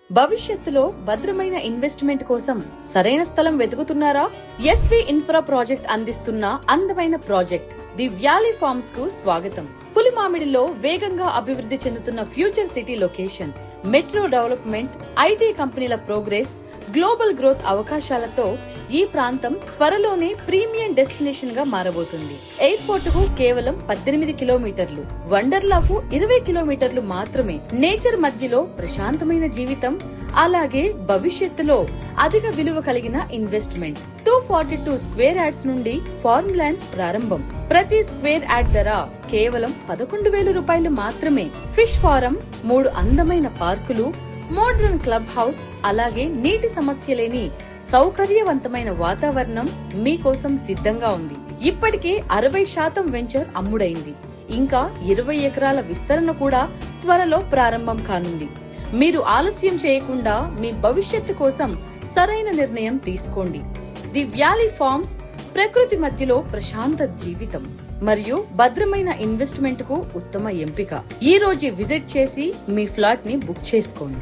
భవిష్యత్తులో భద్రమైన ఇన్వెస్ట్మెంట్ కోసం సరైన స్థలం వెతుకుతున్నారా? ఎస్వి ఇన్ఫ్రా ప్రాజెక్ట్ అందిస్తున్న అందమైన ప్రాజెక్ట్ ది వ్యాలీ ఫార్మ్స్ కు స్వాగతం. పులిమామిడిలో వేగంగా అభివృద్ధి చెందుతున్న future city location, metro development, IT కంపెనీల ప్రోగ్రెస్, గ్లోబల్ గ్రోత్ అవకాశాలతో ఈ ప్రాంతం త్వరలోనే ప్రీమియం డెస్టినేషన్ గా మారబోతుంది. ఎయిర్పోర్ట్ కు కేవలం 18 కిలోమీటర్లు, వండర్లాకు 20 కిలోమీటర్లు మాత్రమే. నేచర్ మధ్యలో ప్రశాంతమైన జీవితం, అలాగే భవిష్యత్తులో అధిక విలువ కలిగిన ఇన్వెస్ట్మెంట్. 242 స్క్వేర్ యార్డ్స్ నుండి ఫార్మ్ ల్యాండ్స్ ప్రారంభం. ప్రతి స్క్వేర్ యార్డ్ ధర కేవలం 11,000 రూపాయలు మాత్రమే. ఫిష్ ఫారం, 3 అందమైన పార్కులు, మోడర్న్ క్లబ్ హౌస్, అలాగే నీటి సమస్య లేని సౌకర్యవంతమైన వాతావరణం మీకోసం సిద్ధంగా ఉంది. ఇప్పటికే 60% వెంచర్ అమ్ముడైంది. ఇంకా 20 ఎకరాల విస్తరణ కూడా త్వరలో ప్రారంభం కానుంది. మీరు ఆలస్యం చేయకుండా మీ భవిష్యత్తు కోసం సరైన నిర్ణయం తీసుకోండి. ది వ్యాలీ ఫార్మ్స్ ప్రకృతి మధ్యలో ప్రశాంత జీవితం మరియు భద్రమైన ఇన్వెస్ట్మెంట్ కు ఉత్తమ ఎంపిక. ఈ రోజు విజిట్ చేసి మీ ఫ్లాట్ ని బుక్ చేసుకోండి.